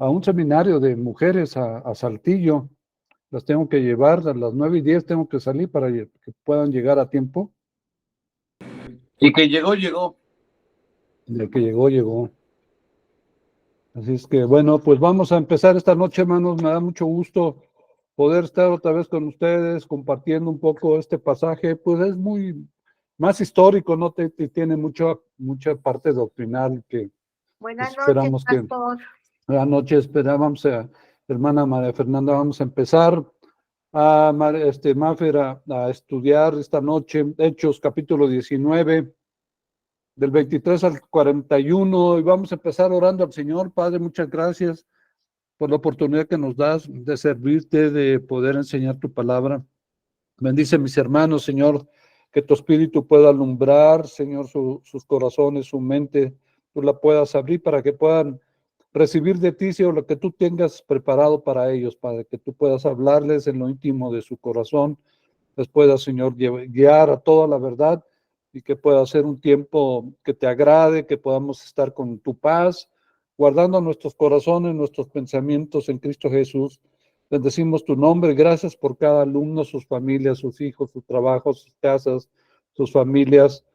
a un seminario de mujeres a Saltillo. Las tengo que llevar a las 9:10, tengo que salir para que puedan llegar a tiempo. Y que llegó. De que llegó. Así es que, bueno, pues vamos a empezar esta noche, hermanos. Me da mucho gusto poder estar otra vez con ustedes, compartiendo un poco este pasaje. Pues es muy más histórico, ¿no? Tiene mucha parte doctrinal que Buenas esperamos noches, que... pastor. Buenas noches, esperábamos a hermana María Fernanda. Vamos a empezar a Mafer a estudiar esta noche Hechos capítulo 19, del 23 al 41, y vamos a empezar orando al Señor. Padre, muchas gracias por la oportunidad que nos das de servirte, de poder enseñar tu palabra. Bendice a mis hermanos, Señor, que tu espíritu pueda alumbrar, Señor, sus corazones, su mente, tú la puedas abrir para que puedan recibir de ti, Señor, lo que tú tengas preparado para ellos, Padre, que tú puedas hablarles en lo íntimo de su corazón, les puedas, Señor, guiar a toda la verdad y que pueda ser un tiempo que te agrade, que podamos estar con tu paz, guardando nuestros corazones, nuestros pensamientos en Cristo Jesús. Bendecimos tu nombre. Gracias por cada alumno, sus familias, sus hijos, sus trabajos, sus casas, sus familias.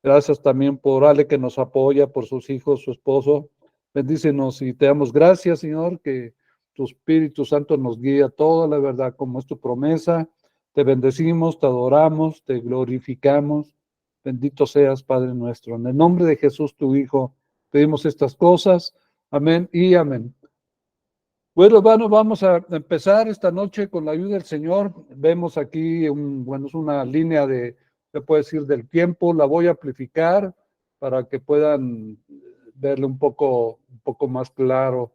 Gracias también por Ale, que nos apoya, por sus hijos, su esposo. Bendícenos y te damos gracias, Señor, que tu Espíritu Santo nos guíe a toda la verdad, como es tu promesa. Te bendecimos, te adoramos, te glorificamos. Bendito seas, Padre nuestro. En el nombre de Jesús, tu Hijo, pedimos estas cosas. Amén y amén. Bueno, hermano, vamos a empezar esta noche con la ayuda del Señor. Vemos aquí, es una línea se puede decir, del tiempo. La voy a amplificar para que puedan verle un poco más claro.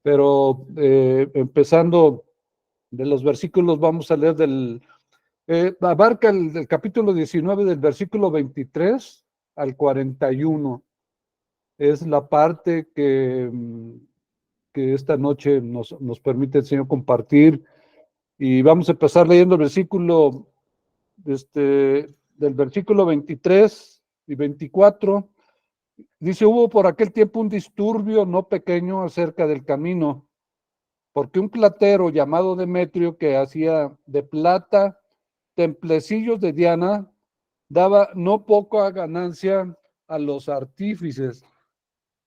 Pero empezando de los versículos, vamos a leer abarca el capítulo 19 del versículo 23 al 41. Es la parte que esta noche nos permite el Señor compartir. Y vamos a empezar leyendo el versículo, del versículo 23 y 24. Dice: hubo por aquel tiempo un disturbio no pequeño acerca del camino, porque un platero llamado Demetrio, que hacía de plata templecillos de Diana, daba no poca ganancia a los artífices.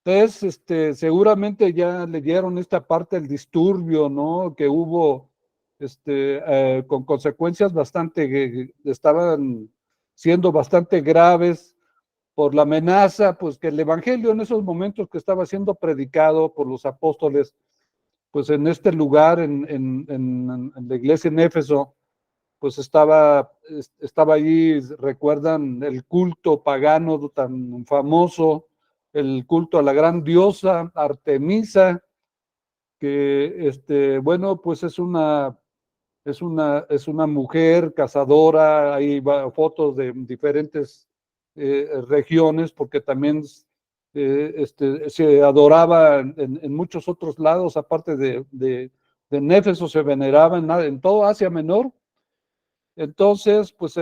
Entonces, seguramente ya leyeron esta parte del disturbio, ¿no? Que hubo, con consecuencias estaban siendo bastante graves por la amenaza, pues que el evangelio en esos momentos que estaba siendo predicado por los apóstoles, pues en este lugar, en la iglesia en Éfeso, pues estaba allí, recuerdan el culto pagano tan famoso, el culto a la gran diosa Artemisa, que bueno, pues es una mujer cazadora. Hay fotos de diferentes regiones, porque también se adoraba en muchos otros lados, aparte de Éfeso, se veneraba en todo Asia Menor. Entonces, pues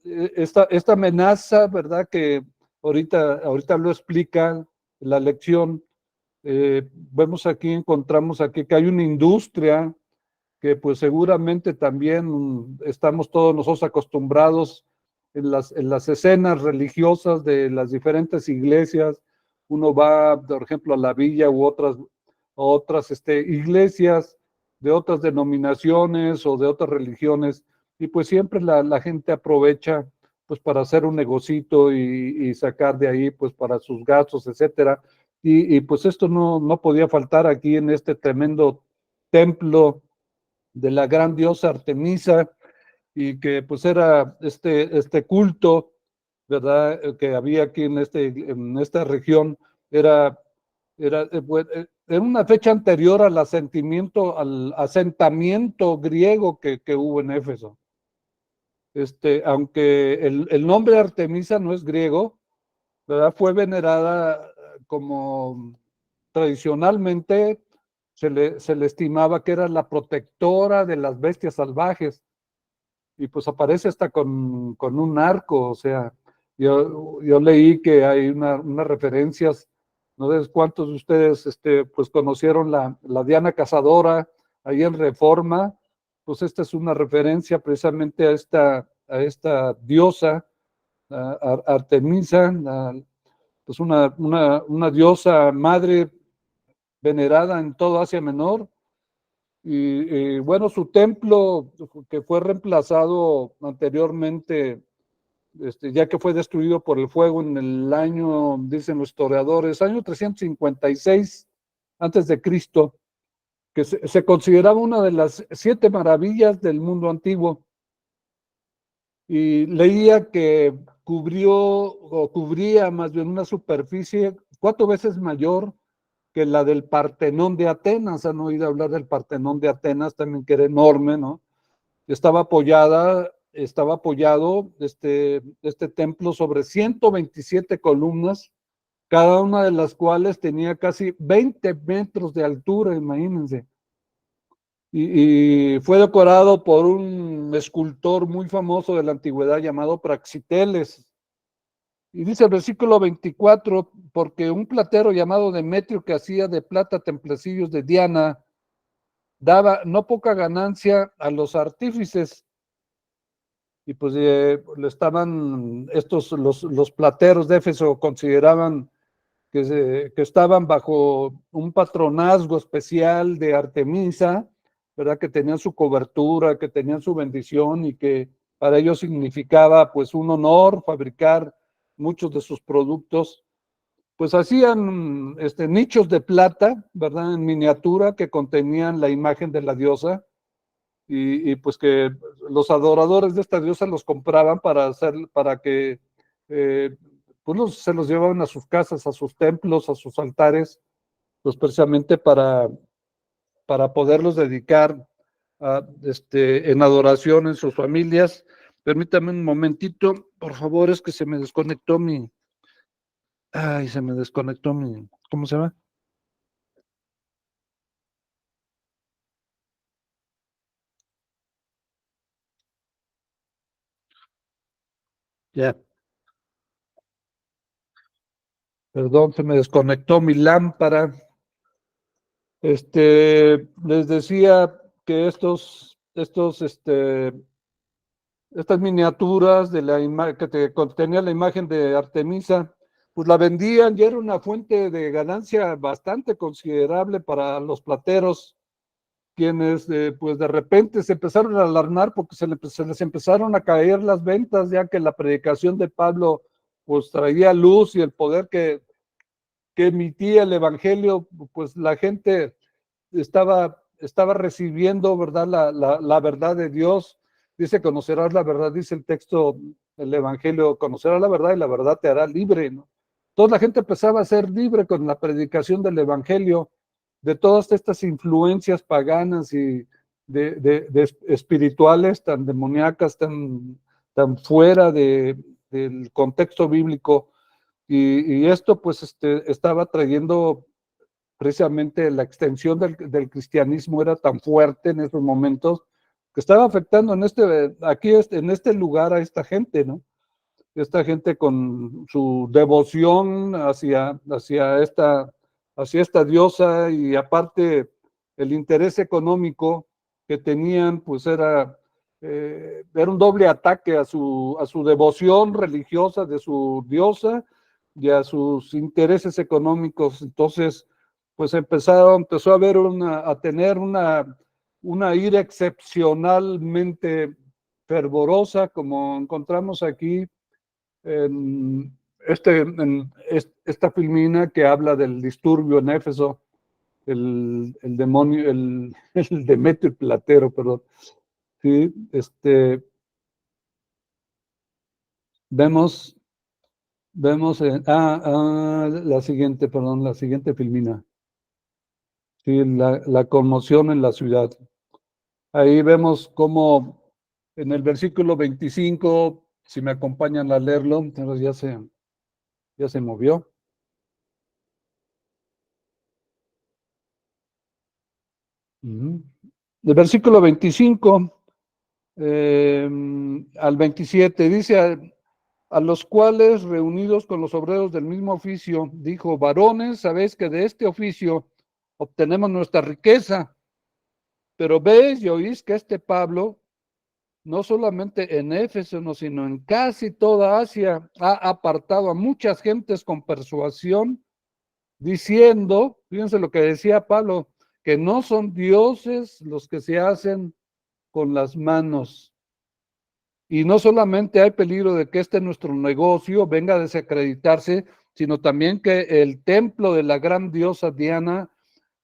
esta amenaza, ¿verdad? Que ahorita lo explica la lección. Encontramos aquí que hay una industria que pues seguramente también estamos todos nosotros acostumbrados en las escenas religiosas de las diferentes iglesias. Uno va, por ejemplo, a la villa u otras iglesias de otras denominaciones o de otras religiones, y pues siempre la gente aprovecha pues para hacer un negocito y sacar de ahí pues para sus gastos, etcétera. Y pues esto no podía faltar aquí en este tremendo templo de la gran diosa Artemisa, y que pues era este culto, ¿verdad? Que había aquí en esta región. Era una fecha anterior al asentamiento griego que hubo en Éfeso. Aunque el nombre Artemisa no es griego, ¿verdad? Fue venerada como tradicionalmente se le estimaba que era la protectora de las bestias salvajes, y pues aparece hasta con un arco. O sea, yo leí que hay unas referencias No sé cuántos de ustedes pues conocieron la Diana Cazadora ahí en Reforma. Pues esta es una referencia precisamente a esta diosa, Artemisa, pues una diosa madre venerada en todo Asia Menor. Y bueno, su templo, que fue reemplazado anteriormente, ya que fue destruido por el fuego en el año, dicen los historiadores, año 356 antes de Cristo, que se consideraba una de las 7 maravillas del mundo antiguo. Y leía que cubría más bien una superficie 4 veces mayor que la del Partenón de Atenas. Han oído hablar del Partenón de Atenas también, que era enorme, ¿no? Estaba apoyado este templo sobre 127 columnas, cada una de las cuales tenía casi 20 metros de altura, imagínense. Y fue decorado por un escultor muy famoso de la antigüedad llamado Praxiteles. Y dice el versículo 24, porque un platero llamado Demetrio, que hacía de plata templecillos de Diana, daba no poca ganancia a los artífices. Y pues los plateros de Éfeso consideraban que estaban bajo un patronazgo especial de Artemisa, ¿verdad? Que tenían su cobertura, que tenían su bendición, y que para ellos significaba pues un honor fabricar muchos de sus productos. Pues hacían nichos de plata, ¿verdad? En miniatura, que contenían la imagen de la diosa, y pues que los adoradores de esta diosa los compraban para que pues se los llevaban a sus casas, a sus templos, a sus altares, pues precisamente para poderlos dedicar en adoración en sus familias. Permítame un momentito, por favor, es que se me desconectó ¿cómo se llama? Ya, perdón, se me desconectó mi lámpara. Les decía que estas miniaturas de que contenía la imagen de Artemisa, pues la vendían y era una fuente de ganancia bastante considerable para los plateros, quienes pues de repente se empezaron a alarmar porque se les empezaron a caer las ventas, ya que la predicación de Pablo pues traía luz, y el poder que emitía el evangelio, pues la gente estaba recibiendo, ¿verdad? La verdad de Dios. Dice, conocerás la verdad, dice el texto, el evangelio, conocerás la verdad y la verdad te hará libre, ¿no? Toda la gente empezaba a ser libre con la predicación del evangelio, de todas estas influencias paganas y de espirituales tan demoníacas, tan fuera del contexto bíblico. Y esto pues estaba trayendo precisamente la extensión del cristianismo era tan fuerte en esos momentos, que estaba afectando en este lugar a esta gente, ¿no? Esta gente con su devoción hacia esta diosa, y aparte el interés económico que tenían, pues era un doble ataque a su devoción religiosa de su diosa y a sus intereses económicos. Entonces, pues empezó a tener una ira excepcionalmente fervorosa, como encontramos aquí en esta filmina que habla del disturbio en Éfeso, el demonio, el Demetrio Platero, perdón. Sí, vemos la siguiente filmina. Sí, la conmoción en la ciudad. Ahí vemos cómo en el versículo 25, si me acompañan a leerlo, entonces ya se movió. Del versículo 25 al 27 dice, a los cuales, reunidos con los obreros del mismo oficio, dijo: varones, sabéis que de este oficio obtenemos nuestra riqueza, pero veis y oís que este Pablo, no solamente en Éfeso, sino en casi toda Asia, ha apartado a muchas gentes con persuasión, diciendo, fíjense lo que decía Pablo, que no son dioses los que se hacen con las manos. Y no solamente hay peligro de que nuestro negocio venga a desacreditarse, sino también que el templo de la gran diosa Diana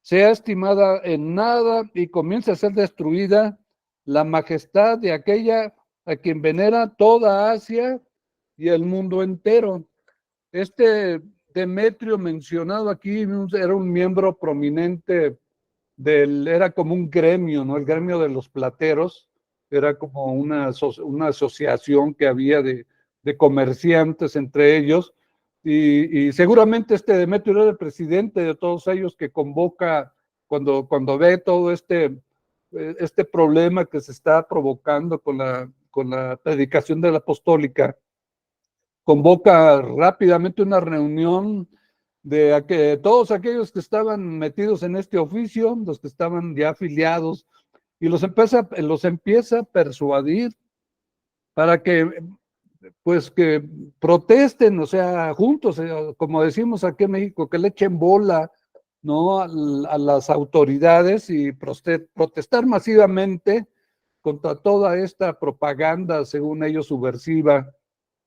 sea estimada en nada y comience a ser destruida la majestad de aquella a quien venera toda Asia y el mundo entero. Demetrio mencionado aquí era un miembro prominente era como un gremio, ¿no? El gremio de los plateros era como una asociación que había de comerciantes entre ellos, y seguramente Demetrio era el presidente de todos ellos, que convoca cuando ve todo este problema que se está provocando con la predicación de la apostólica, convoca rápidamente una reunión de todos aquellos que estaban metidos en este oficio, los que estaban ya afiliados, y los empieza a persuadir para que, pues, que protesten, o sea, juntos, como decimos aquí en México, que le echen bola, ¿no?, a las autoridades, y protestar masivamente contra toda esta propaganda, según ellos, subversiva,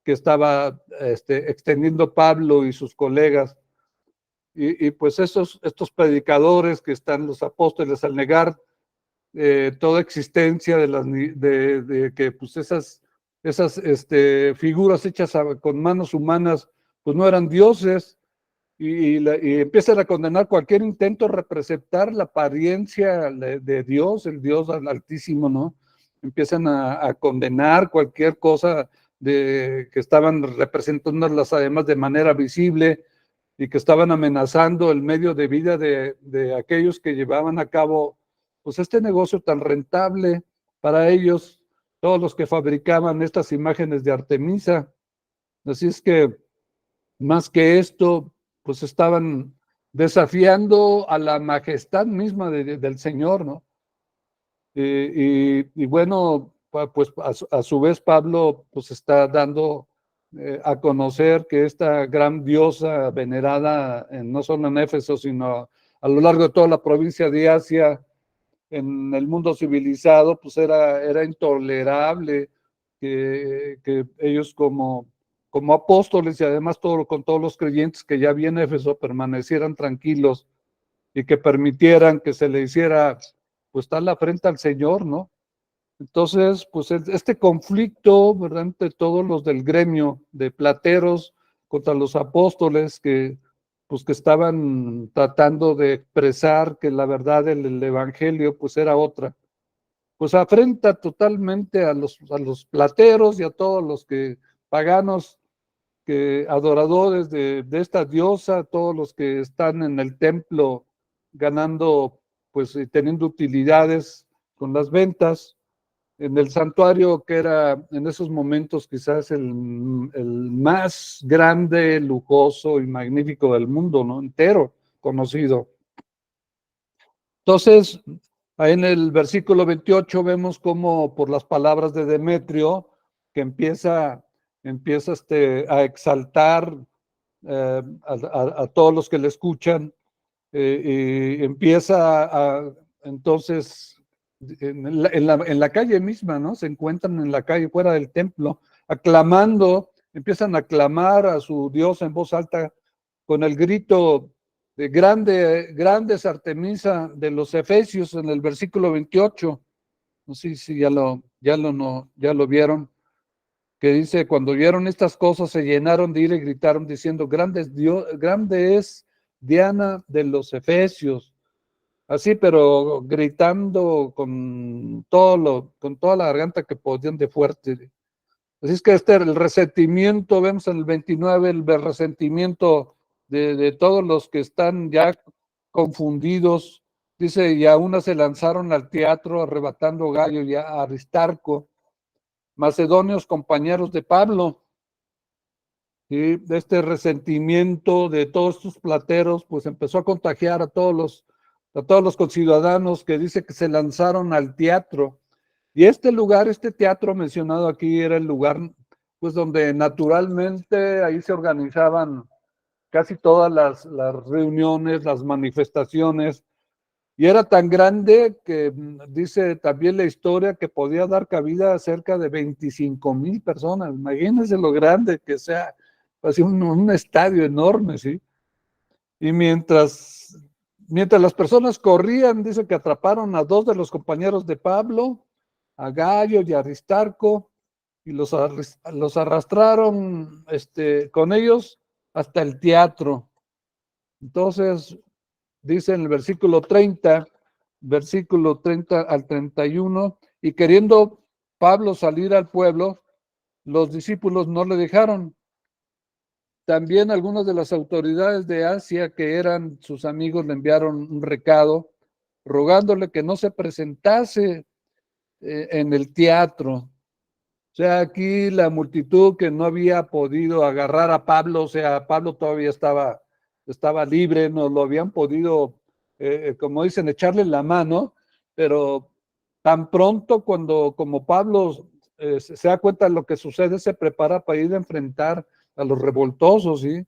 que estaba extendiendo Pablo y sus colegas. Y pues estos predicadores, que están los apóstoles, al negar toda existencia de que pues esas figuras hechas con manos humanas pues no eran dioses, y empiezan a condenar cualquier intento de representar la apariencia de Dios, el Dios altísimo, ¿no? Empiezan a condenar cualquier cosa que estaban representándolas además de manera visible, y que estaban amenazando el medio de vida de aquellos que llevaban a cabo pues este negocio tan rentable para ellos, todos los que fabricaban estas imágenes de Artemisa. Así es que, más que esto, pues estaban desafiando a la majestad misma del Señor, ¿no? Y bueno, pues a su vez Pablo pues está dando a conocer que esta gran diosa venerada no solo en Éfeso, sino a lo largo de toda la provincia de Asia, en el mundo civilizado, pues era intolerable que ellos como apóstoles, y además con todos los creyentes que ya había en Éfeso, permanecieran tranquilos y que permitieran que se le hiciera pues tal afrenta al Señor, ¿no? Entonces, pues este conflicto, ¿verdad?, entre todos los del gremio de plateros contra los apóstoles, que estaban tratando de expresar que la verdad del evangelio pues era otra, pues afrenta totalmente a los plateros y a todos los paganos, que adoradores de esta diosa, todos los que están en el templo ganando, pues teniendo utilidades con las ventas, en el santuario que era en esos momentos quizás el más grande, lujoso y magnífico del mundo, ¿no?, entero conocido. Entonces, ahí en el versículo 28 vemos cómo, por las palabras de Demetrio, que empieza a exaltar a todos los que le escuchan, y empieza entonces en la calle misma, ¿no? Se encuentran en la calle fuera del templo, empiezan a aclamar a su Dios en voz alta con el grito de grandes Artemisa de los Efesios, en el versículo 28. No sé si ya lo vieron, que dice: cuando vieron estas cosas se llenaron de ira y gritaron diciendo: grande es Diana de los Efesios. Así, pero gritando con toda la garganta que podían de fuerte. Así es que el resentimiento, vemos en el 29, el resentimiento de todos los que están ya confundidos. Dice: y aún se lanzaron al teatro arrebatando Gallo y a Aristarco, macedonios compañeros de Pablo. ¿sí? De este resentimiento de todos estos plateros, pues empezó a contagiar a todos los conciudadanos, que dice que se lanzaron al teatro. Y este lugar, este teatro mencionado aquí, era el lugar pues donde naturalmente ahí se organizaban casi todas las reuniones, las manifestaciones, y era tan grande que dice también la historia que podía dar cabida a cerca de 25,000 personas. Imagínense lo grande que sea, así un estadio enorme, ¿sí? Y mientras las personas corrían, dice que atraparon a 2 de los compañeros de Pablo, a Gallo y a Aristarco, y los arrastraron con ellos hasta el teatro. Entonces, dice en el versículo 30 al 31, y queriendo Pablo salir al pueblo, los discípulos no le dejaron. También algunas de las autoridades de Asia, que eran sus amigos, le enviaron un recado rogándole que no se presentase en el teatro. O sea, aquí la multitud que no había podido agarrar a Pablo, o sea, Pablo todavía estaba libre, no lo habían podido, como dicen, echarle la mano, pero tan pronto como Pablo se da cuenta de lo que sucede, se prepara para ir a enfrentar a los revoltosos, ¿sí? O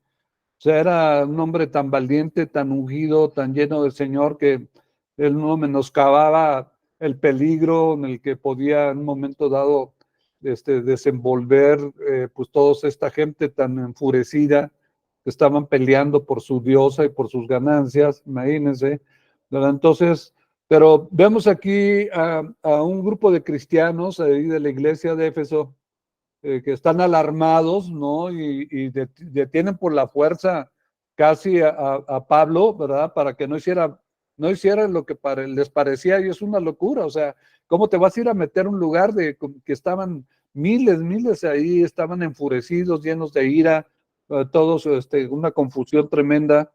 sea, era un hombre tan valiente, tan ungido, tan lleno del Señor, que él no menoscababa el peligro en el que podía en un momento dado desenvolver pues toda esta gente tan enfurecida que estaban peleando por su diosa y por sus ganancias, imagínense, ¿verdad? Entonces, pero vemos aquí a un grupo de cristianos ahí de la iglesia de Éfeso, que están alarmados, ¿no? Y detienen por la fuerza casi a Pablo, ¿verdad? Para que no hiciera lo que les parecía, y es una locura. O sea, ¿cómo te vas a ir a meter a un lugar que estaban miles ahí, estaban enfurecidos, llenos de ira, todos, una confusión tremenda?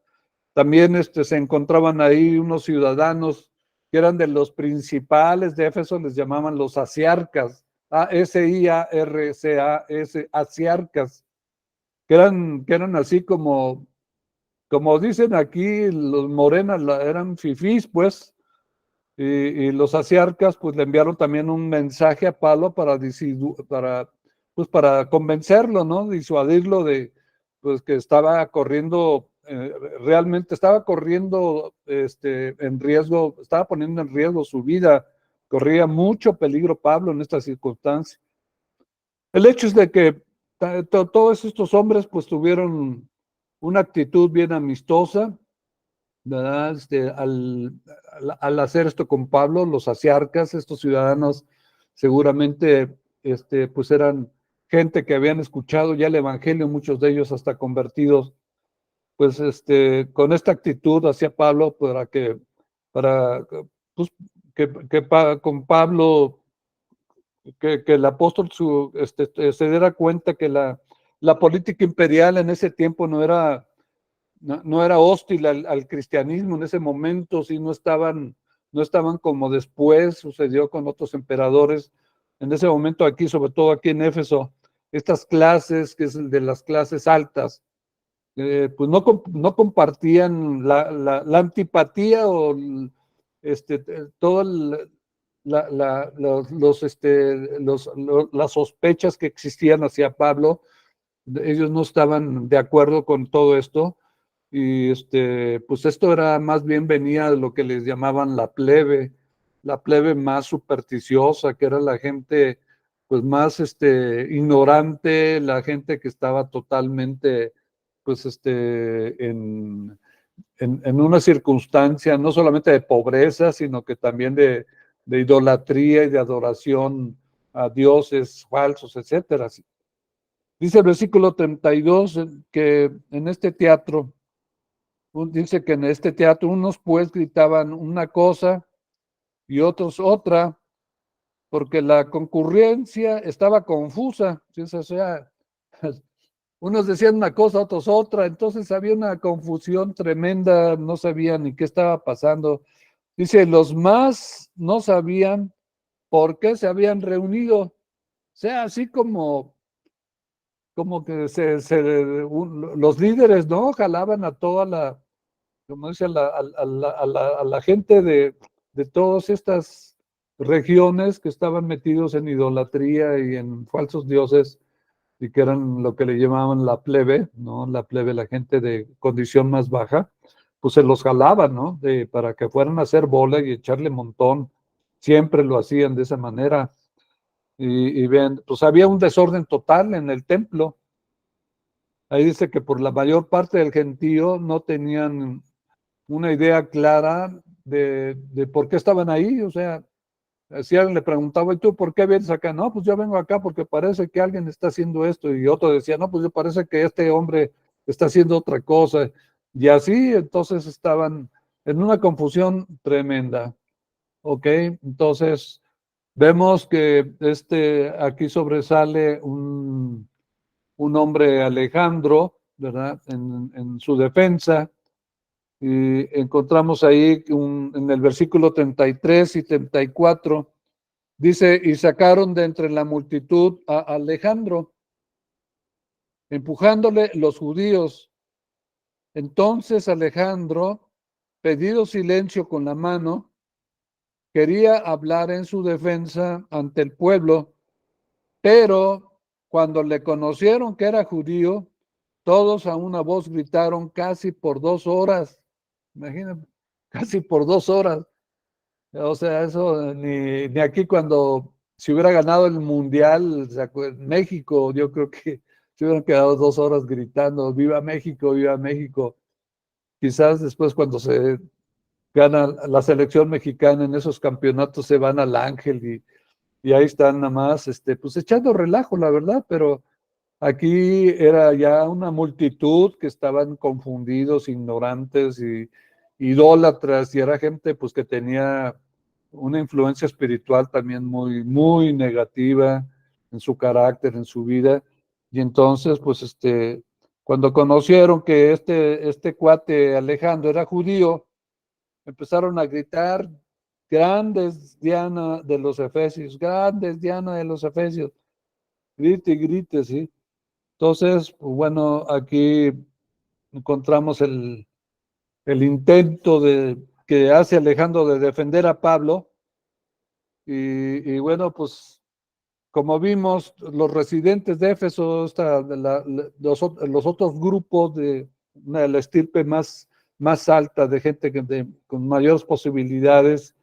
También se encontraban ahí unos ciudadanos que eran de los principales de Éfeso, les llamaban los asiarcas, Asiarcas, asiarcas, que eran así como dicen aquí, los morenas eran fifís, pues, y los asiarcas, pues, le enviaron también un mensaje a Pablo para convencerlo, ¿no? Disuadirlo de, pues, que estaba corriendo, realmente estaba corriendo, en riesgo, estaba poniendo en riesgo su vida, corría mucho peligro Pablo en esta circunstancia. El hecho es de que todos estos hombres, pues, tuvieron una actitud bien amistosa, ¿verdad? Al hacer esto con Pablo, los asiarcas, estos ciudadanos, seguramente, pues eran gente que habían escuchado ya el evangelio, muchos de ellos hasta convertidos, pues, con esta actitud hacia Pablo, para, pues, con Pablo, que el apóstol se diera cuenta que la política imperial en ese tiempo no era hostil al cristianismo en ese momento, sí, no estaban como después sucedió con otros emperadores. En ese momento aquí, sobre todo aquí en Éfeso, estas clases, que es el de las clases altas, pues no compartían la antipatía o todo las sospechas que existían hacia Pablo. Ellos no estaban de acuerdo con todo esto, y pues esto era más bien, venía de lo que les llamaban la plebe más supersticiosa, que era la gente pues más ignorante, la gente que estaba totalmente pues en una circunstancia no solamente de pobreza, sino que también de idolatría y de adoración a dioses falsos, etcétera. Dice el versículo 32 que en este teatro, dice que en este teatro unos pues gritaban una cosa y otros otra, porque la concurrencia estaba confusa. O sea, unos decían una cosa, otros otra, entonces había una confusión tremenda, no sabían ni qué estaba pasando. Dice, los más no sabían por qué se habían reunido. O sea, así como como que los líderes, ¿no? Jalaban a toda la, como dice, a la gente de todas estas regiones que estaban metidos en idolatría y en falsos dioses y que eran lo que le llamaban la plebe, ¿no? La plebe, la gente de condición más baja, pues se los jalaban, ¿no? Para que fueran a hacer bola y echarle montón. Siempre lo hacían de esa manera. Y ven, pues había un desorden total en el templo. Ahí dice que por la mayor parte del gentío no tenían una idea clara de por qué estaban ahí. O sea, si alguien le preguntaba, ¿y tú por qué vienes acá? No, pues yo vengo acá porque parece que alguien está haciendo esto. Y otro decía, no, pues yo parece que este hombre está haciendo otra cosa. Y así, entonces estaban en una confusión tremenda. ¿Ok? Entonces, vemos que aquí sobresale un hombre Alejandro, ¿verdad? En su defensa. Y encontramos ahí en el versículo 33 y 34, dice, y sacaron de entre la multitud a Alejandro, empujándole los judíos. Entonces Alejandro, pedido silencio con la mano, quería hablar en su defensa ante el pueblo, pero cuando le conocieron que era judío, todos a una voz gritaron casi por 2 horas. Imagínate, casi por 2 horas. O sea, eso ni aquí cuando si hubiera ganado el Mundial, México, yo creo que se hubieran quedado 2 horas gritando, ¡Viva México, viva México! Quizás después cuando se gana la selección mexicana en esos campeonatos se van al Ángel y ahí están nada más, pues echando relajo, la verdad, pero aquí era ya una multitud que estaban confundidos, ignorantes y idólatras, y era gente pues que tenía una influencia espiritual también muy, muy negativa en su carácter, en su vida. Y entonces, pues cuando conocieron que este cuate Alejandro era judío, empezaron a gritar, grandes Diana de los Efesios, grandes Diana de los Efesios, grite y grite, ¿sí? Entonces, pues bueno, aquí encontramos el intento que hace Alejandro de defender a Pablo. Y bueno, pues como vimos, los residentes de Éfeso, los otros grupos de la estirpe más alta de gente con mayores posibilidades,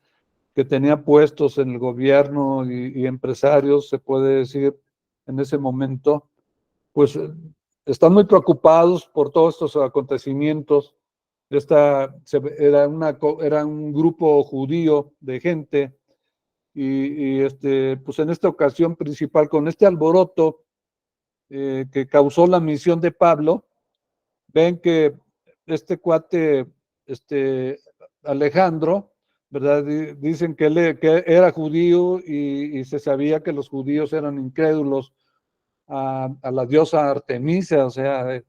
que tenía puestos en el gobierno y empresarios, se puede decir, en ese momento, pues están muy preocupados por todos estos acontecimientos. Era un grupo judío de gente pues en esta ocasión principal, con este alboroto que causó la misión de Pablo, ven que este cuate, Alejandro, ¿verdad? Dicen que era judío y se sabía que los judíos eran incrédulos a la diosa Artemisa, o sea,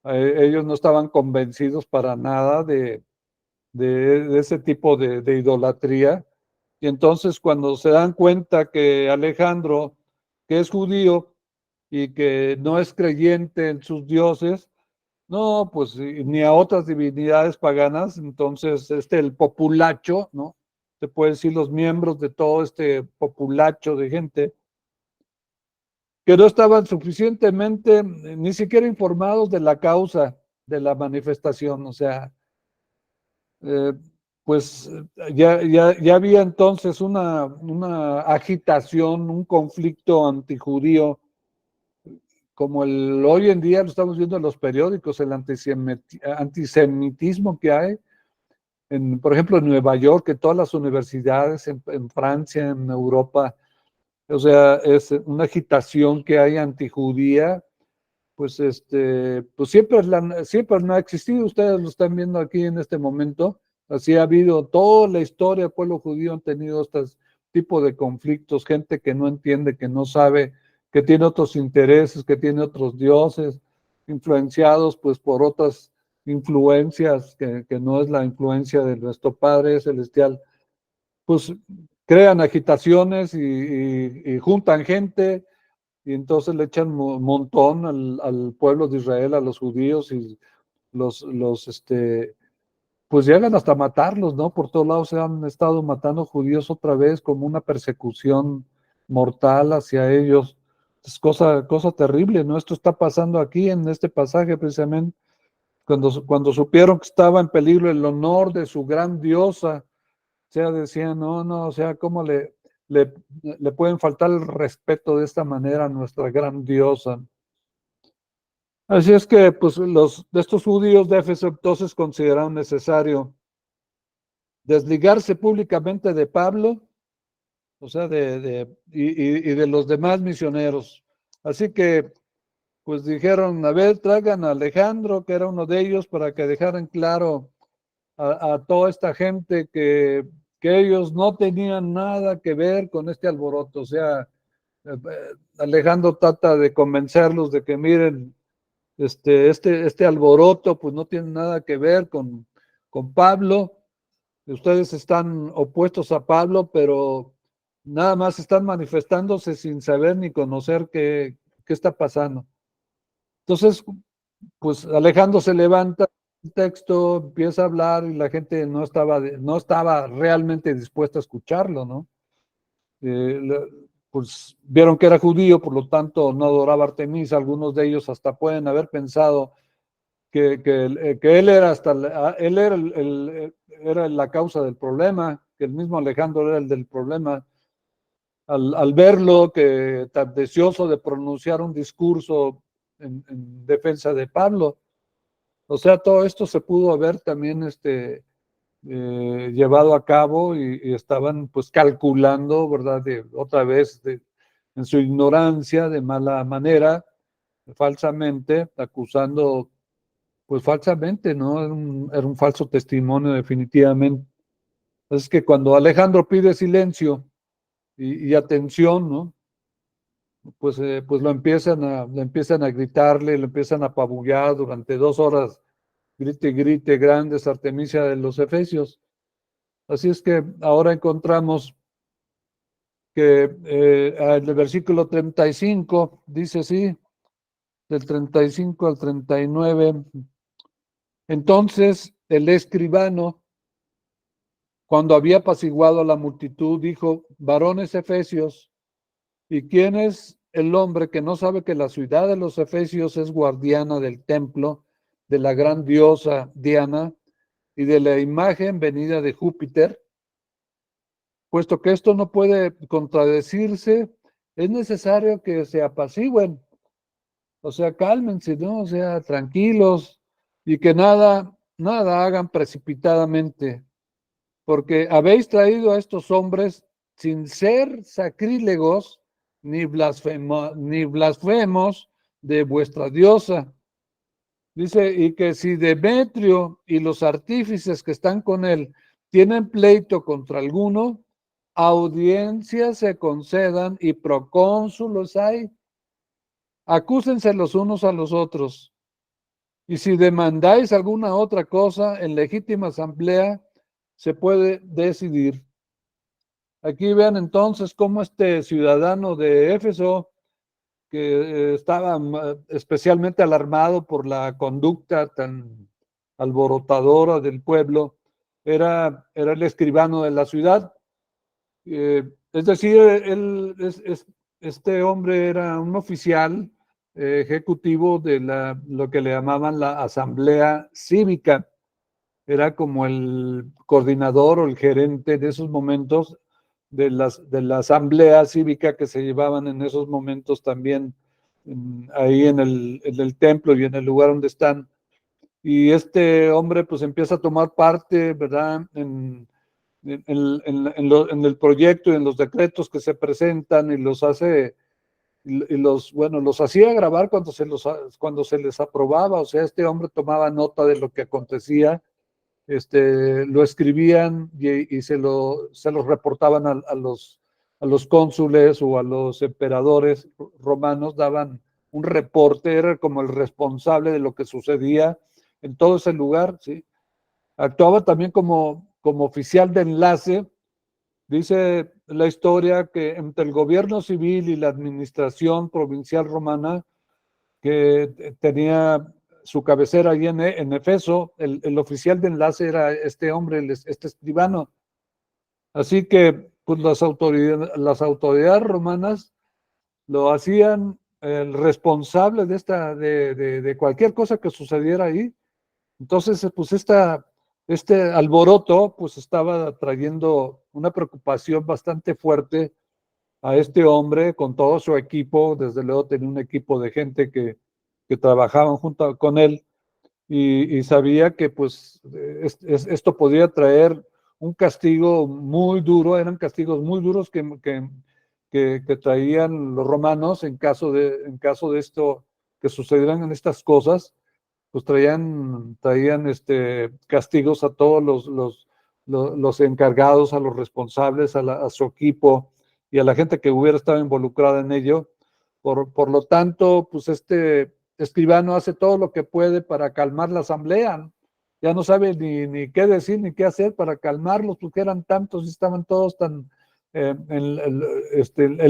ellos no estaban convencidos para nada de ese tipo de idolatría. Y entonces cuando se dan cuenta que Alejandro, que es judío y que no es creyente en sus dioses, no, pues ni a otras divinidades paganas, entonces el populacho, ¿no? Se puede decir los miembros de todo este populacho de gente que no estaban suficientemente, ni siquiera informados de la causa de la manifestación, o sea, eh, pues ya había entonces una agitación, un conflicto antijudío, como hoy en día lo estamos viendo en los periódicos, el antisemitismo que hay, por ejemplo, en Nueva York, en todas las universidades, en Francia, en Europa, o sea, es una agitación que hay antijudía, pues pues siempre no ha existido, ustedes lo están viendo aquí en este momento, así ha habido toda la historia del pueblo judío, han tenido estos tipos de conflictos, gente que no entiende, que no sabe, que tiene otros intereses, que tiene otros dioses, influenciados pues por otras influencias, que no es la influencia de nuestro Padre Celestial, pues crean agitaciones y juntan gente y entonces le echan un montón al pueblo de Israel, a los judíos, y pues llegan hasta matarlos, ¿no? Por todos lados se han estado matando judíos otra vez como una persecución mortal hacia ellos. Es cosa terrible, ¿no? Esto está pasando aquí en este pasaje precisamente, cuando supieron que estaba en peligro el honor de su gran diosa, o sea, decían, no, o sea, ¿cómo le pueden faltar el respeto de esta manera a nuestra gran diosa? Así es que, pues, de estos judíos de Éfeso entonces consideraron necesario desligarse públicamente de Pablo, o sea, y de los demás misioneros. Así que, pues dijeron, a ver, traigan a Alejandro, que era uno de ellos, para que dejaran claro a toda esta gente que ellos no tenían nada que ver con este alboroto. O sea, Alejandro trata de convencerlos de que miren, este alboroto pues no tiene nada que ver con Pablo. Ustedes están opuestos a Pablo, pero nada más están manifestándose sin saber ni conocer qué está pasando. Entonces, pues Alejandro se levanta, el texto empieza a hablar y la gente no estaba realmente dispuesta a escucharlo, ¿no? Pues vieron que era judío, por lo tanto no adoraba a Artemisa. Algunos de ellos hasta pueden haber pensado que él era era la causa del problema, que el mismo Alejandro era el del problema. Al verlo, que tan deseoso de pronunciar un discurso en defensa de Pablo. O sea, todo esto se pudo haber también llevado a cabo y estaban pues calculando, ¿verdad? Otra vez en su ignorancia, de mala manera, falsamente, acusando, pues falsamente, ¿no? Era un falso testimonio definitivamente. Es que cuando Alejandro pide silencio y atención, ¿no? Pues le empiezan a gritarle, lo empiezan a apabullar durante 2 horas, grite, grandes, Artemisia de los Efesios. Así es que ahora encontramos que en el versículo 35 dice así, del 35 al 39. Entonces el escribano, cuando había apaciguado a la multitud, dijo: varones efesios, ¿y quién es el hombre que no sabe que la ciudad de los efesios es guardiana del templo de la gran diosa Diana y de la imagen venida de Júpiter? Puesto que esto no puede contradecirse, es necesario que se apacigüen, o sea, cálmense, ¿no? O sea, tranquilos, y que nada hagan precipitadamente, porque habéis traído a estos hombres sin ser sacrílegos ni blasfemos de vuestra diosa. Dice, y que si Demetrio y los artífices que están con él tienen pleito contra alguno, audiencias se concedan y procónsulos hay. Acúsense los unos a los otros. Y si demandáis alguna otra cosa en legítima asamblea, se puede decidir. Aquí vean entonces cómo este ciudadano de Éfeso, que estaba especialmente alarmado por la conducta tan alborotadora del pueblo, era el escribano de la ciudad. Es decir, este hombre era un oficial ejecutivo de lo que le llamaban la asamblea cívica. Era como el coordinador o el gerente de esos momentos de la asamblea cívica que se llevaban en esos momentos también ahí en el templo y en el lugar donde están. Y este hombre pues empieza a tomar parte, ¿verdad? En el proyecto y en los decretos que se presentan, y los hace, los hacía grabar cuando se les aprobaba. O sea, este hombre tomaba nota de lo que acontecía, lo escribían y se los reportaban a los cónsules o a los emperadores romanos, daban un reporte, era como el responsable de lo que sucedía en todo ese lugar, ¿sí? Actuaba también como oficial de enlace Dice la historia que entre el gobierno civil y la administración provincial romana, que tenía su cabecera ahí en Efeso, el oficial de enlace era este hombre, este escribano. Así que pues las autoridades romanas lo hacían el responsable de cualquier cosa que sucediera ahí. Entonces, pues este alboroto pues estaba trayendo una preocupación bastante fuerte a este hombre con todo su equipo. Desde luego tenía un equipo de gente que trabajaban junto con él, y sabía que pues esto podría traer un castigo muy duro. Eran castigos muy duros que traían los romanos en caso de esto, que sucedieran en estas cosas. Pues traían castigos a todos los encargados, a los responsables, a su equipo y a la gente que hubiera estado involucrada en ello. Por lo tanto, pues este escribano hace todo lo que puede para calmar la asamblea. Ya no sabe ni qué decir ni qué hacer para calmarlos, porque eran tantos y estaban todos tan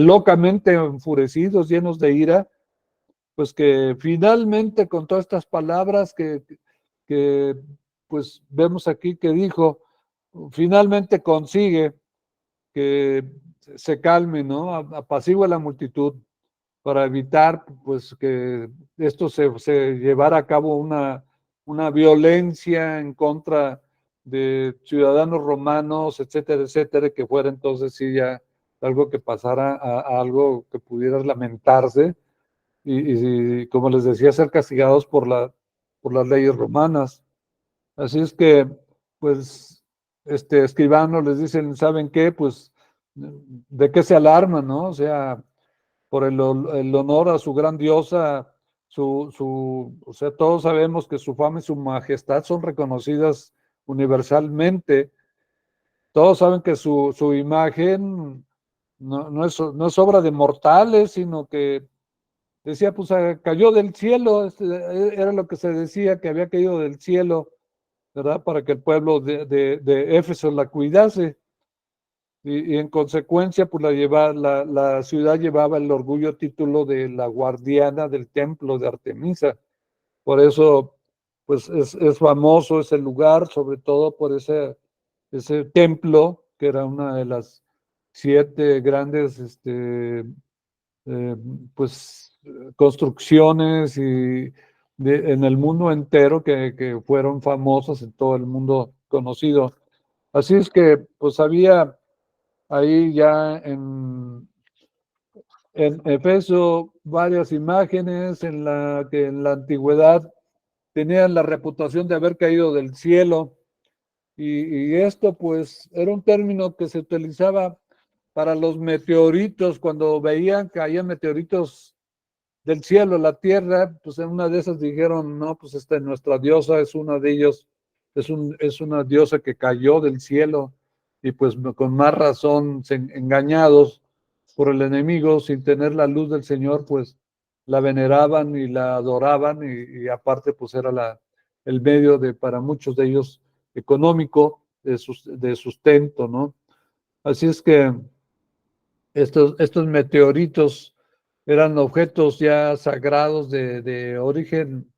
locamente enfurecidos, llenos de ira, pues que finalmente con todas estas palabras que pues vemos aquí que dijo, finalmente consigue que se calme, ¿no? Apacigua la multitud para evitar pues que esto se llevara a cabo una violencia en contra de ciudadanos romanos, etcétera, etcétera, que fuera entonces sí ya algo que pasara a algo que pudiera lamentarse y como les decía, ser castigados por las leyes romanas. Así es que, pues, escribano les dicen, ¿saben qué? Pues, ¿de qué se alarman, no? O sea, por el honor a su gran diosa, o sea, todos sabemos que su fama y su majestad son reconocidas universalmente. Todos saben que su imagen no es obra de mortales, sino que decía, pues cayó del cielo. Era lo que se decía, que había caído del cielo, ¿verdad? Para que el pueblo de Éfeso la cuidase. Y en consecuencia, pues la ciudad llevaba el orgullo título de la guardiana del templo de Artemisa. Por eso, pues es famoso ese lugar, sobre todo por ese templo, que era una de las 7 grandes eh, pues construcciones en el mundo entero que fueron famosas, en todo el mundo conocido. Así es que pues había ahí ya en Efeso varias imágenes en la que en la antigüedad tenían la reputación de haber caído del cielo, y esto pues era un término que se utilizaba para los meteoritos. Cuando veían que caían meteoritos del cielo a la tierra, pues en una de esas dijeron, no, pues nuestra diosa es una de ellos, es una diosa que cayó del cielo, y pues con más razón engañados por el enemigo, sin tener la luz del Señor, pues la veneraban y la adoraban, y aparte pues era el medio para muchos de ellos económico, de sustento, ¿no? Así es que estos meteoritos eran objetos ya sagrados de origen,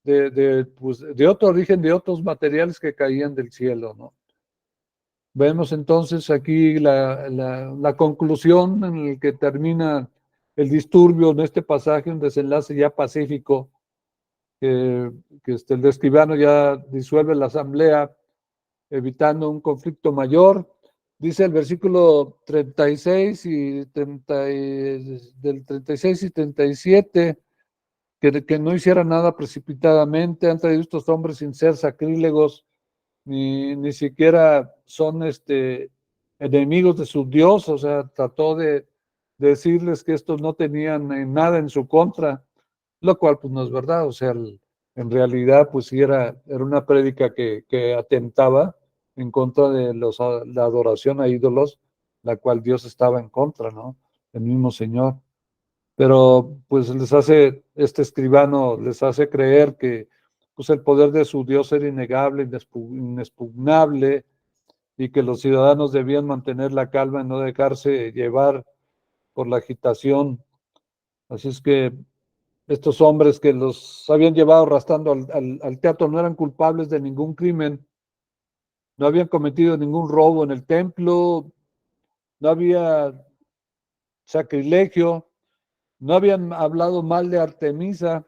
pues, de otro origen, de otros materiales que caían del cielo, ¿no? Vemos entonces aquí la conclusión en la que termina el disturbio en este pasaje, un desenlace ya pacífico, que el escribano ya disuelve la asamblea, evitando un conflicto mayor. Dice el versículo 36 del 36 y 37, que no hiciera nada precipitadamente. Han traído estos hombres sin ser sacrílegos, ni siquiera son enemigos de su Dios. O sea, trató de decirles que estos no tenían nada en su contra, lo cual pues no es verdad. O sea, en realidad pues sí era una prédica que atentaba en contra de la adoración a ídolos, la cual Dios estaba en contra, ¿no? El mismo Señor. Pero pues este escribano les hace creer que pues el poder de su Dios era innegable, inexpugnable, y que los ciudadanos debían mantener la calma y no dejarse llevar por la agitación. Así es que estos hombres que los habían llevado arrastrando al teatro no eran culpables de ningún crimen, no habían cometido ningún robo en el templo, no había sacrilegio, no habían hablado mal de Artemisa.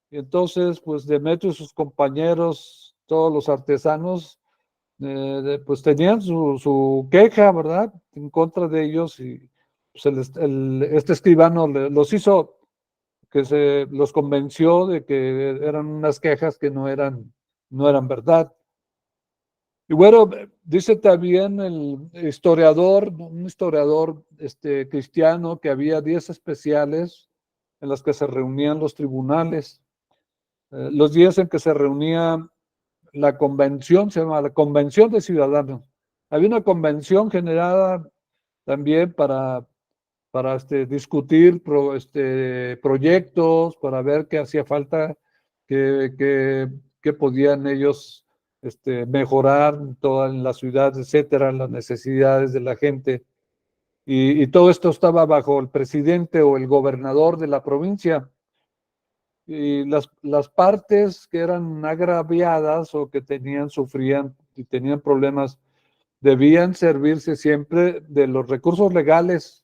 Y entonces, pues Demetrio y sus compañeros, todos los artesanos, pues tenían su queja, ¿verdad? En contra de ellos y pues este escribano los hizo, los convenció de que eran unas quejas que no eran verdad. Y bueno, dice también un historiador cristiano, que había 10 especiales en las que se reunían los tribunales. Los días en que se reunía la convención, se llama la Convención de Ciudadanos. Había una convención generada también para discutir proyectos, para ver qué hacía falta, qué podían ellos mejorar en la ciudad, etcétera, las necesidades de la gente. Y todo esto estaba bajo el presidente o el gobernador de la provincia. Y las partes que eran agraviadas o que sufrían y tenían problemas, debían servirse siempre de los recursos legales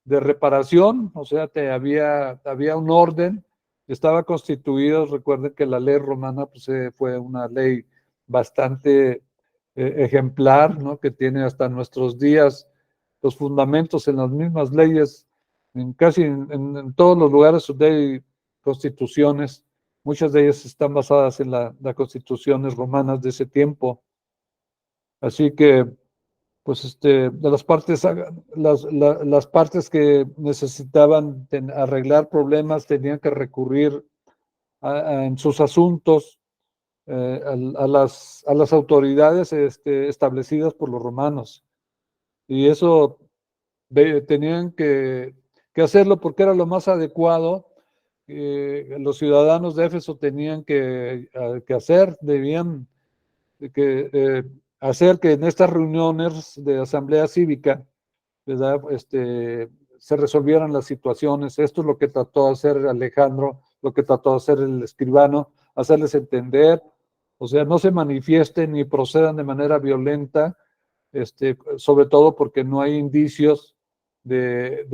de reparación, o sea, había un orden, estaba constituido. Recuerden que la ley romana pues, fue una ley bastante ejemplar, ¿no? Que tiene hasta nuestros días los fundamentos en las mismas leyes, casi en todos los lugares donde hay constituciones, muchas de ellas están basadas en las constituciones romanas de ese tiempo. Así que pues de las partes que necesitaban arreglar problemas tenían que recurrir en sus asuntos a las autoridades establecidas por los romanos. Y eso tenían que hacerlo porque era lo más adecuado. Los ciudadanos de Éfeso tenían que hacer, debían hacer que en estas reuniones de asamblea cívica, ¿verdad? Se resolvieran las situaciones. Esto es lo que trató de hacer Alejandro, lo que trató de hacer el escribano, hacerles entender, o sea, no se manifiesten ni procedan de manera violenta, sobre todo porque no hay indicios de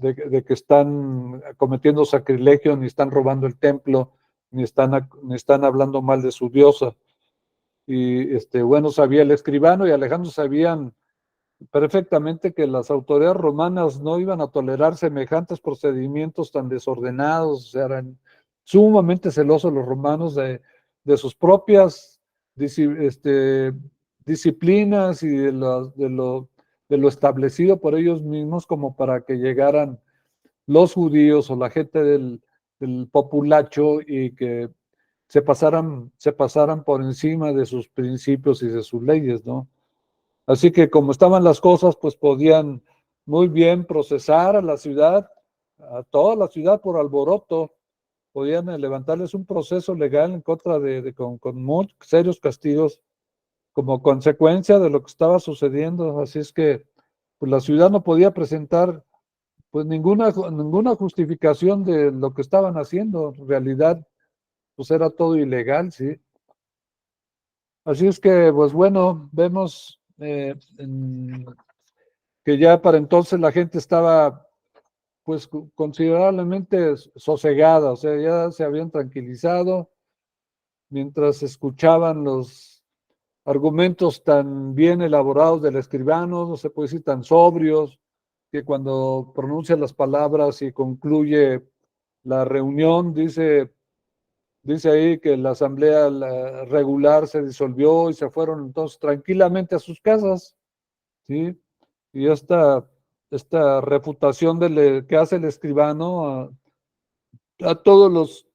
que están cometiendo sacrilegio, ni están robando el templo, ni están hablando mal de su diosa. Y bueno, sabía el escribano y Alejandro sabían perfectamente que las autoridades romanas no iban a tolerar semejantes procedimientos tan desordenados. O sea, eran sumamente celosos los romanos de sus propias disciplinas y de lo establecido por ellos mismos, como para que llegaran los judíos o la gente del populacho y que se pasaran por encima de sus principios y de sus leyes, ¿no? Así que como estaban las cosas, pues podían muy bien procesar a la ciudad, a toda la ciudad por alboroto, podían levantarles un proceso legal en contra con muy serios castigos como consecuencia de lo que estaba sucediendo. Así es que pues, la ciudad no podía presentar pues ninguna justificación de lo que estaban haciendo. En realidad, pues era todo ilegal, ¿sí? Así es que, pues bueno, vemos que ya para entonces la gente estaba pues considerablemente sosegada, o sea, ya se habían tranquilizado mientras escuchaban los argumentos tan bien elaborados del escribano, no se puede decir tan sobrios, que cuando pronuncia las palabras y concluye la reunión, dice ahí que la asamblea regular se disolvió y se fueron entonces tranquilamente a sus casas, ¿sí? Y esta refutación que hace el escribano a todos los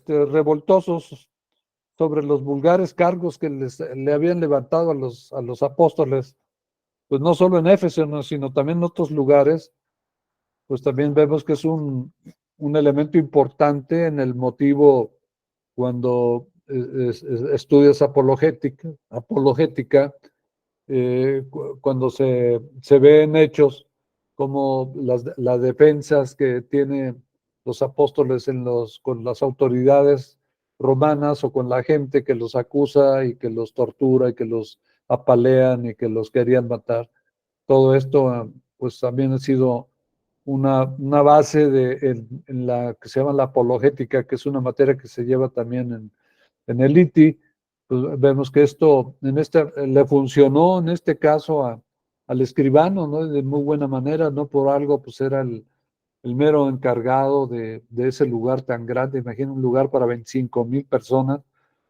revoltosos sobre los vulgares cargos que le habían levantado a los apóstoles, pues no solo en Éfeso, ¿no? Sino también en otros lugares, pues también vemos que es un elemento importante en el motivo cuando estudias apologética, cuando se ve en Hechos como las defensas que tienen los apóstoles con las autoridades romanas o con la gente que los acusa y que los tortura y que los apalean y que los querían matar. Todo esto, pues también ha sido una base en la que se llama la apologética, que es una materia que se lleva también en el ITI. Pues vemos que esto le funcionó en este caso al escribano, ¿no? De muy buena manera, no por algo, pues era el mero encargado de ese lugar tan grande. Imagina un lugar para 25,000 personas.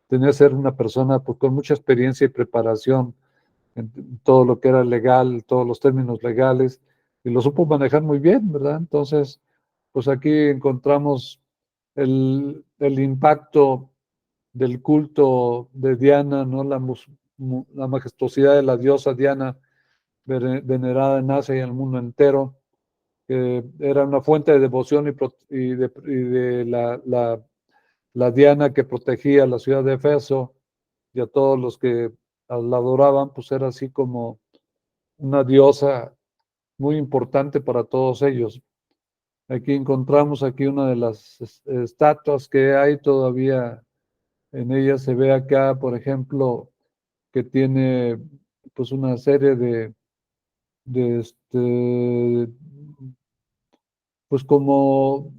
Tenía que ser una persona pues, con mucha experiencia y preparación en todo lo que era legal, todos los términos legales, y lo supo manejar muy bien, ¿verdad? Entonces, pues aquí encontramos el impacto del culto de Diana, ¿no? La majestuosidad de la diosa Diana, venerada en Asia y en el mundo entero, que era una fuente de devoción y de la Diana que protegía la ciudad de Éfeso y a todos los que la adoraban, pues era así como una diosa muy importante para todos ellos. Aquí encontramos aquí una de las estatuas que hay todavía en ella. Se ve acá, por ejemplo, que tiene pues una serie de pues como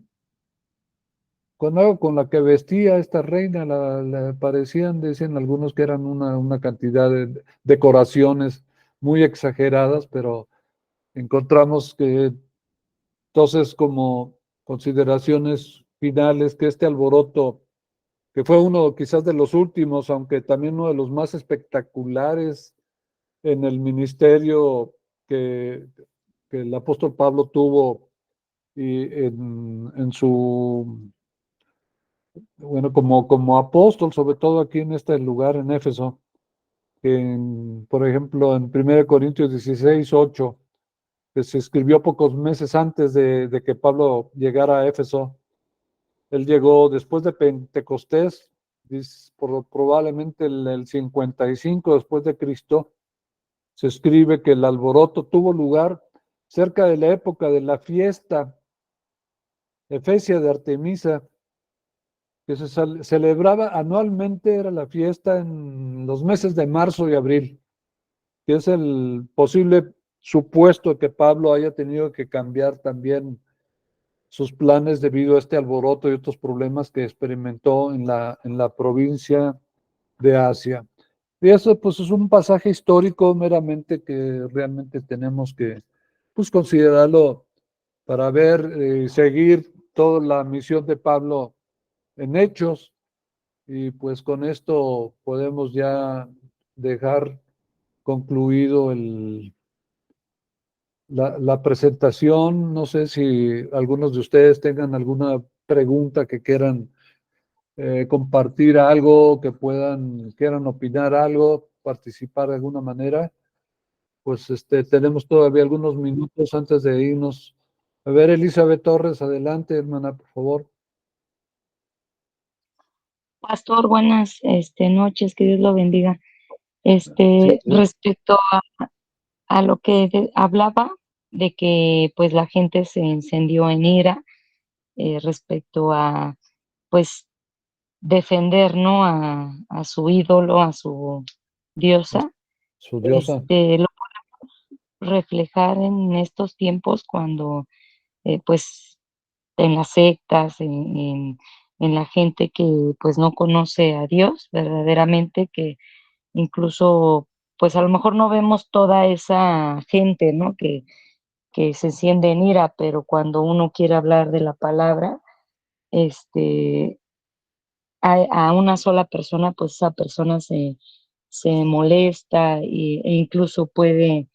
con la que vestía esta reina, la parecían, decían algunos que eran una cantidad de decoraciones muy exageradas, pero encontramos que entonces como consideraciones finales que este alboroto, que fue uno quizás de los últimos, aunque también uno de los más espectaculares en el ministerio que el apóstol Pablo tuvo y en su, bueno, como apóstol, sobre todo aquí en este lugar, en Éfeso, por ejemplo, en 1 Corintios 16:8, que se escribió pocos meses antes de que Pablo llegara a Éfeso. Él llegó después de Pentecostés, probablemente el 55 después de Cristo. Se escribe que el alboroto tuvo lugar cerca de la época de la fiesta efesia de Artemisa, que se celebraba anualmente. Era la fiesta en los meses de marzo y abril, que es el posible supuesto que Pablo haya tenido que cambiar también sus planes debido a este alboroto y otros problemas que experimentó en la provincia de Asia. Y eso pues es un pasaje histórico meramente que realmente tenemos que pues considerarlo para ver, seguir toda la misión de Pablo en Hechos, y pues con esto podemos ya dejar concluido la presentación. No sé si algunos de ustedes tengan alguna pregunta que quieran compartir algo, que quieran opinar algo, participar de alguna manera. Pues tenemos todavía algunos minutos antes de irnos. A ver, Elizabeth Torres, adelante, hermana, por favor. Pastor, buenas noches, que Dios lo bendiga. Sí, Respecto a lo que hablaba de que pues la gente se encendió en ira respecto a pues defender, ¿no? A su ídolo, a su diosa, su diosa. lo reflejar en estos tiempos cuando pues en las sectas, en la gente que pues no conoce a Dios verdaderamente, que incluso pues a lo mejor no vemos toda esa gente, ¿no? Que se enciende en ira, pero cuando uno quiere hablar de la palabra, este, a una sola persona, pues esa persona se molesta e incluso puede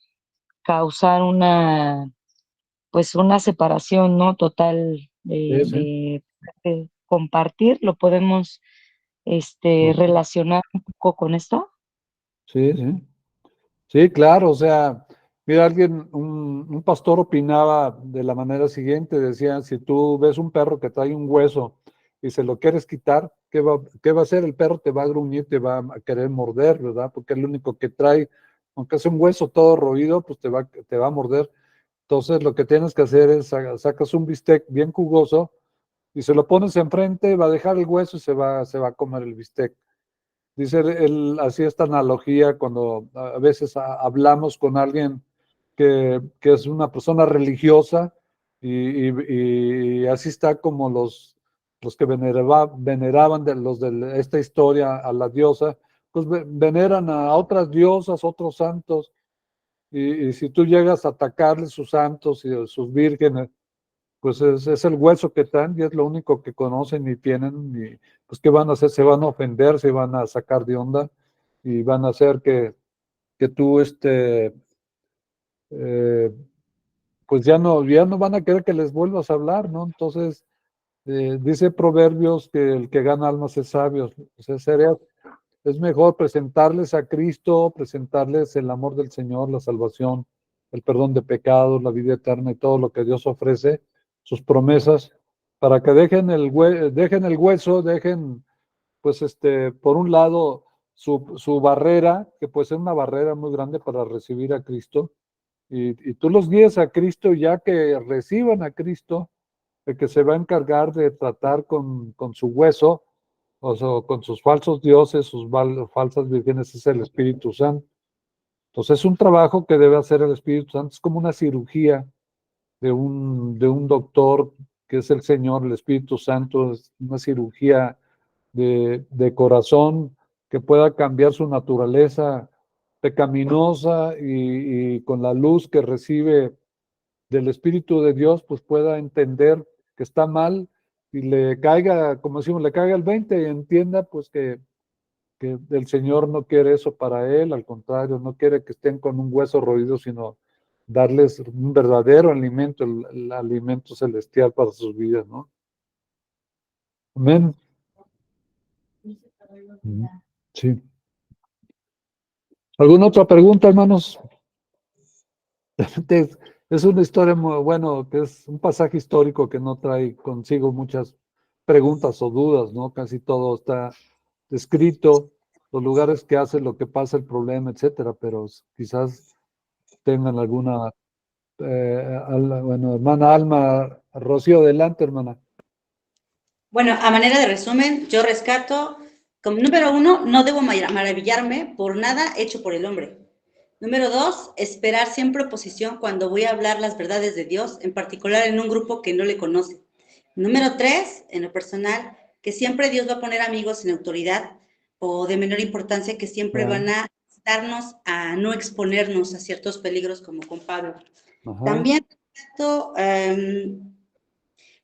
causar pues una separación, ¿no? Total Sí, sí. de compartir. ¿Lo podemos relacionar un poco con esto? Sí, sí. Sí, claro, o sea, mira, un pastor opinaba de la manera siguiente, decía, si tú ves un perro que trae un hueso y se lo quieres quitar, qué va a hacer? El perro te va a gruñir, te va a querer morder, ¿verdad? Porque es lo único que trae, aunque es un hueso todo roído, pues te va a morder. Entonces lo que tienes que hacer es sacas un bistec bien jugoso y se lo pones enfrente, va a dejar el hueso y se va a comer el bistec. Dice él, así esta analogía cuando a veces hablamos con alguien que es una persona religiosa y así está como los que veneraban de los de esta historia a la diosa, pues veneran a otras diosas, otros santos, y si tú llegas a atacarles sus santos y sus vírgenes, pues es el hueso que traen y es lo único que conocen y tienen, y pues ¿qué van a hacer? Se van a ofender, se van a sacar de onda y van a hacer que tú, eh, pues ya no van a querer que les vuelvas a hablar, ¿no? Entonces, dice Proverbios que el que gana almas es sabio, o sea, es mejor presentarles a Cristo, presentarles el amor del Señor, la salvación, el perdón de pecados, la vida eterna y todo lo que Dios ofrece, sus promesas, para que dejen el hueso, dejen, pues, por un lado, su barrera, que puede ser una barrera muy grande para recibir a Cristo, y tú los guíes a Cristo, ya que reciban a Cristo, el que se va a encargar de tratar con su hueso, o sea, con sus falsos dioses, sus falsas vírgenes, es el Espíritu Santo. Entonces es un trabajo que debe hacer el Espíritu Santo, es como una cirugía de un doctor que es el Señor, el Espíritu Santo, es una cirugía de corazón que pueda cambiar su naturaleza pecaminosa y con la luz que recibe del Espíritu de Dios, pues pueda entender que está mal y le caiga, como decimos, le caiga el 20 y entienda pues que el Señor no quiere eso para él, al contrario, no quiere que estén con un hueso roído, sino darles un verdadero alimento, el alimento celestial para sus vidas, ¿no? Amén. Sí. ¿Alguna otra pregunta, hermanos? Es una historia muy bueno, que es un pasaje histórico que no trae consigo muchas preguntas o dudas, ¿no? Casi todo está descrito, los lugares que hace, lo que pasa, el problema, etcétera, pero quizás tengan alguna, bueno, hermana Alma, Rocío, adelante, hermana. Bueno, a manera de resumen, yo rescato, como número 1, no debo maravillarme por nada hecho por el hombre. Número 2, esperar siempre oposición cuando voy a hablar las verdades de Dios, en particular en un grupo que no le conoce. Número 3, en lo personal, que siempre Dios va a poner amigos en autoridad o de menor importancia que siempre van a darnos a no exponernos a ciertos peligros como con Pablo. Ajá. También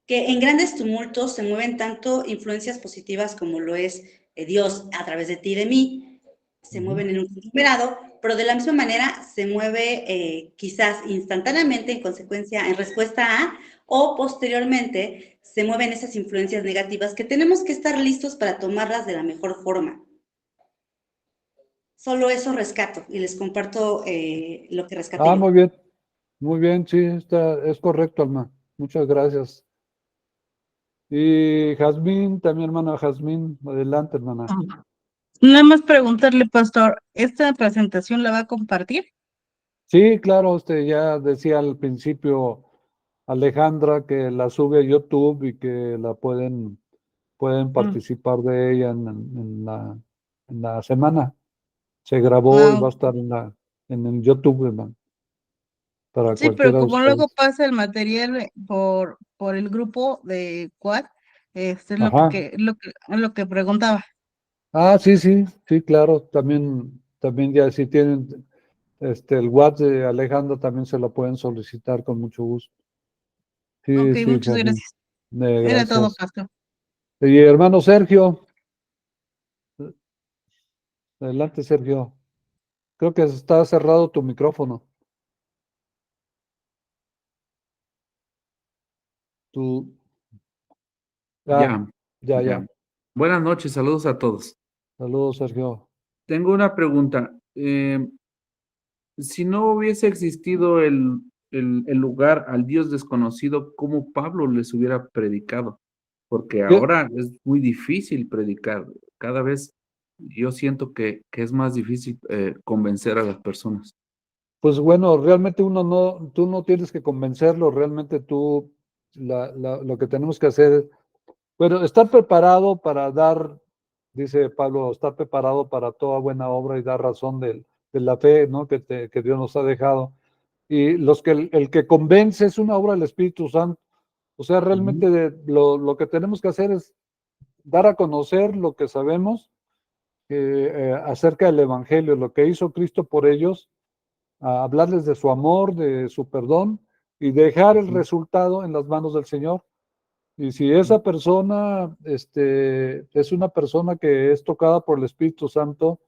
que en grandes tumultos se mueven tanto influencias positivas como lo es Dios a través de ti y de mí, se mueven en un conglomerado, pero de la misma manera se mueve quizás instantáneamente en consecuencia, en respuesta a, o posteriormente se mueven esas influencias negativas que tenemos que estar listos para tomarlas de la mejor forma. Solo eso rescato y les comparto lo que rescaté yo. Muy bien, sí, es correcto, Alma. Muchas gracias. Y Jazmín, también hermana Jazmín, adelante, hermana. Nada más preguntarle, pastor, ¿esta presentación la va a compartir? Sí, claro, usted ya decía al principio, Alejandra, que la sube a YouTube y que la pueden participar de ella en la semana. Se grabó y va a estar en el YouTube, hermano, para Sí, pero cualquiera de como luego ustedes. pasa el material por el grupo de Quad, es Ajá. es lo que preguntaba. Ah, sí, sí, sí, claro. También ya si tienen el WhatsApp de Alejandra, también se lo pueden solicitar con mucho gusto. Ok, Sí, sí, muchas Jazmín. gracias. Era todo, Gracias. pastor. Y hermano Sergio, adelante, Sergio. Creo que está cerrado tu micrófono. Tu, Ya, ya. ya. Buenas noches, saludos a todos. Saludos, Sergio. Tengo una pregunta. Si no hubiese existido el lugar al Dios desconocido, ¿cómo Pablo les hubiera predicado? porque Yo- ahora es muy difícil predicar. Cada vez yo siento que es más difícil convencer a las personas. Pues bueno, realmente tú no tienes que convencerlo, realmente tú, lo que tenemos que hacer es, bueno, estar preparado para dar, dice Pablo, estar preparado para toda buena obra y dar razón de la fe, ¿no? Que Dios nos ha dejado. Y el que convence es una obra del Espíritu Santo. O sea, realmente lo que tenemos que hacer es dar a conocer lo que sabemos acerca del Evangelio, lo que hizo Cristo por ellos, a hablarles de su amor, de su perdón y dejar el Ujú. resultado en las manos del Señor. Y si esa persona es una persona que es tocada por el Espíritu Santo,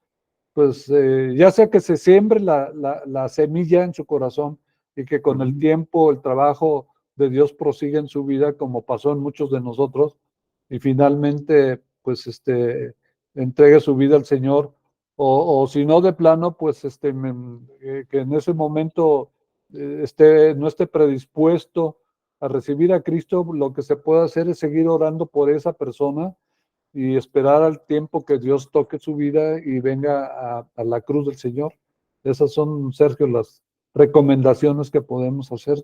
pues ya sea que se siembre la semilla en su corazón y que con el Ujú. tiempo el trabajo de Dios prosiga en su vida, como pasó en muchos de nosotros, y finalmente pues entregue su vida al Señor, o si no de plano, pues que en ese momento no esté predispuesto a recibir a Cristo, lo que se puede hacer es seguir orando por esa persona y esperar al tiempo que Dios toque su vida y venga a la cruz del Señor. Esas son, Sergio, las recomendaciones que podemos hacer.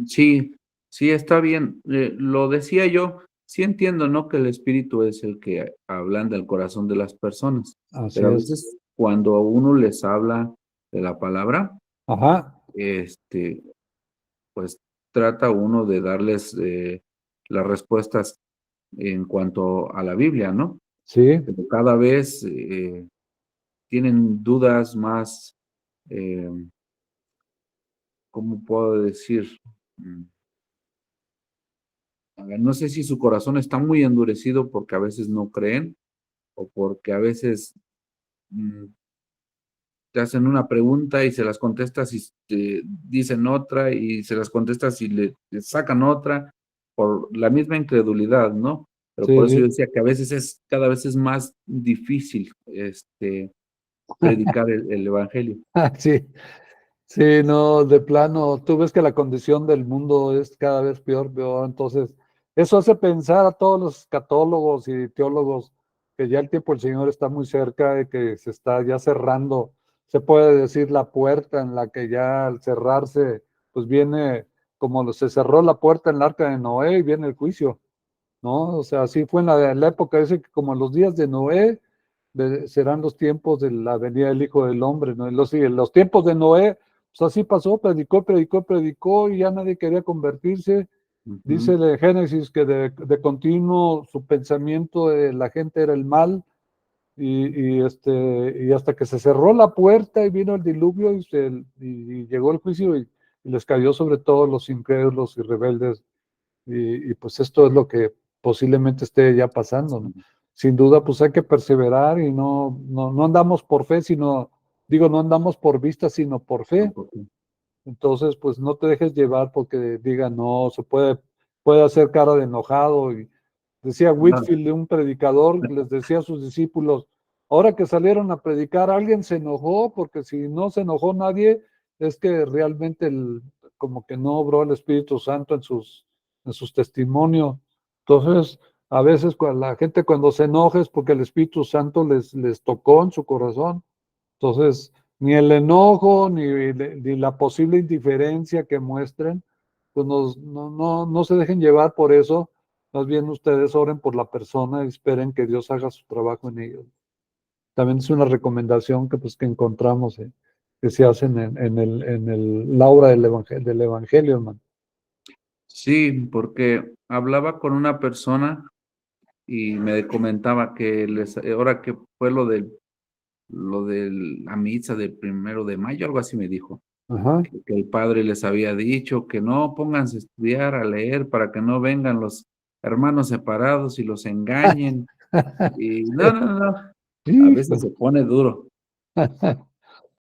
Sí, sí, está bien. Lo decía yo, sí entiendo, ¿no? Que el Espíritu es el que ablanda el corazón de las personas, Así pero a es. veces cuando a uno les habla de la palabra, Ajá, este, pues trata uno de darles las respuestas en cuanto a la Biblia, ¿no? sí, Pero cada vez tienen dudas más, eh, ¿cómo puedo decir? Mm, A ver, no sé si su corazón está muy endurecido porque a veces no creen o porque a veces mm, te hacen una pregunta y se las contestas y te dicen otra y se las contestas y le sacan otra por la misma incredulidad, ¿no? Pero por eso yo sí, decía que a veces cada vez es más difícil predicar el evangelio. sí, sí, no, de plano, tú ves que la condición del mundo es cada vez peor, peor, entonces eso hace pensar a todos los católogos y teólogos que ya el tiempo del Señor está muy cerca y que se está ya cerrando, se puede decir la puerta en la que ya al cerrarse, pues viene como se cerró la puerta en el arca de Noé y viene el juicio, ¿no? O sea, así fue en la época, dice que como en los días de Noé serán los tiempos de la venida del Hijo del Hombre, ¿no? Los tiempos de Noé, pues así pasó, predicó, predicó, predicó y ya nadie quería convertirse. Dice Ujú. de Génesis que de continuo su pensamiento de la gente era el mal y hasta que se cerró la puerta y vino el diluvio y llegó el juicio y les cayó sobre todos los incrédulos y rebeldes pues esto es lo que posiblemente esté ya pasando, ¿no? Sin duda, pues hay que perseverar y no andamos por fe, sino, digo, no andamos por vista, sino por No, fe. porque- Entonces, pues no te dejes llevar porque digan, no, puede hacer cara de enojado. Y decía no, Whitfield, un predicador, les decía a sus discípulos, ahora que salieron a predicar, alguien se enojó, porque si no se enojó nadie, es que realmente como que no obró el Espíritu Santo en sus testimonios. Entonces, a veces la gente cuando se enoja es porque el Espíritu Santo les tocó en su corazón. Entonces, ni el enojo, ni la posible indiferencia que muestren, pues no se dejen llevar por eso. Más bien ustedes oren por la persona y esperen que Dios haga su trabajo en ellos. También es una recomendación que encontramos, que se hacen la obra del evangelio, hermano. sí, porque hablaba con una persona y me comentaba que ahora que fue lo de la misa del 1 de mayo, algo así me dijo, Ajá. que el padre les había dicho que no pónganse a estudiar, a leer, para que no vengan los hermanos separados y los engañen. Y no, a veces Hijo. se pone duro.